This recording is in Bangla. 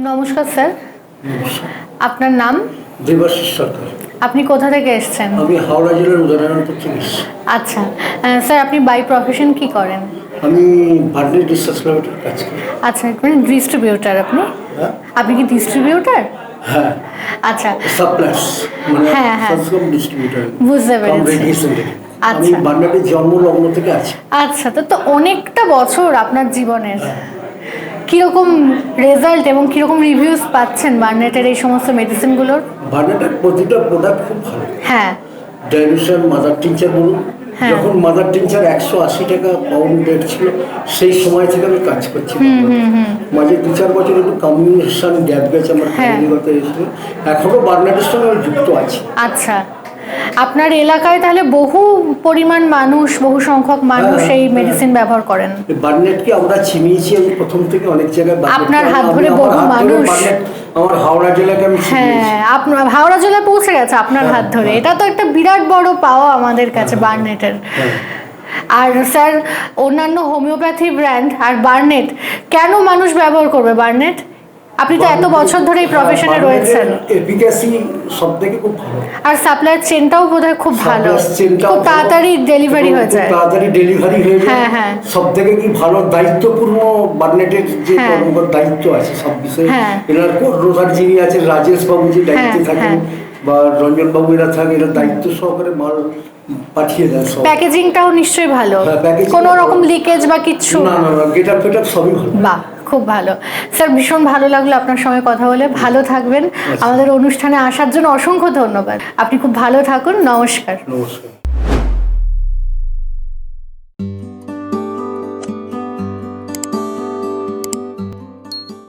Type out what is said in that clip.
নমস্কার স্যার, নমস্কার। আপনার নাম? দেবাশিস সরকার। আপনি কোথা থেকে এসেছেন? আমি হাওড়া জেলার উদয়নারায়ণপুর থেকে এসেছি। আচ্ছা, স্যার আপনি বাই প্রফেশন কি করেন? আমি বার্নিশ রিসার্চ ল্যাবরেটরির কাজ করি। আচ্ছা, মানে ডিস্ট্রিবিউটার আপনি? হ্যাঁ আপনি কি ডিস্ট্রিবিউটার? হ্যাঁ, আচ্ছা, সাপ্লায়ার্স মানে হ্যাঁ, হ্যাঁ। সাবকম ডিস্ট্রিবিউটর। বুঝতে পেরেছি। আমি আচ্ছা। বার্নাটের জন্ম লগ্ন থেকে আছি। আচ্ছা, তো অনেকটা বছর আপনার জীবনের। কিরকম রেজাল্ট এবং কিরকম রিভিউস পাচ্ছেন বার্নেটের এই সমস্ত মেডিসিনগুলোর? বার্নাটের প্রতিটা প্রোডাক্ট খুব ভালো। হ্যাঁ, ডাইলুশন মাদার টিনচার বলুন, হ্যাঁ। যখন মাদার টিনচার 180 টাকা পাউন্ড রেট ছিল সেই সময় থেকে আমি কাজ করছি। মাঝে 2-4 বছর একটু কমিউনিকেশন গ্যাপ গেছে আমার হ্যাঁ। ফ্যামিলিগত এসে। এখনও বার্নাটের সঙ্গে আমি যুক্ত আছি। আচ্ছা। আপনার এলাকায় তাহলে বহু পরিমাণ মানুষ, বহু সংখ্যক মানুষ এই মেডিসিন ব্যবহার করেন। বার্নেটকে আমরা চিনিয়েছি আমি প্রথম থেকে অনেক জায়গায়। আপনার হাত ধরে বহু মানুষ। আমার হাওড়া জেলাকে আমি চিনিয়েছি। হ্যাঁ, আপনার হাওড়া জেলায় পৌঁছে গেছে আপনার হাত ধরে। এটা তো একটা বিরাট বড় পাওয়া আমাদের কাছে বার্নেটের। আর স্যার, অন্যান্য হোমিওপ্যাথি ব্র্যান্ড আর বার্নেট কেন মানুষ ব্যবহার করবে বার্নেট? আপনি তো এত বছর ধরে এই প্রফেশনে রয়েছেন। এফিকাসি সবথেকে খুব ভালো। আর সাপ্লাইয়ের চেনটাও বোধহয় খুব ভালো, খুব তাড়াতাড়ি ডেলিভারি হয়ে যায়। তাড়াতাড়ি ডেলিভারি হয়ে যায়। হ্যাঁ, হ্যাঁ। সবথেকে কি ভালো দায়িত্বপূর্ণ বার্নেটের যে দায়িত্ব আছে সব বিষয়ে। এনার কোর্ডিনেটর যিনি আছেন রাজেশ বাবু, যে দায়িত্বে থাকেন, বা রঞ্জন বাবু, এরা থাকে, এরা দায়িত্ব সহকারে মাল পাঠিয়ে দেয়। সব প্যাকেজিংটাও নিশ্চয়ই ভালো, packaging কোনো রকম লিকেজ বা কিচ্ছু? না না না, গেটআপ ফেটআপ সবই ভালো। বাহ, খুব ভালো স্যার, ভীষণ ভালো লাগলো আপনার সঙ্গে কথা বলে। ভালো থাকবেন। আমাদের অনুষ্ঠানে আসার জন্য অসংখ্য ধন্যবাদ। আপনি খুব ভালো থাকুন। নমস্কার। নমস্কার।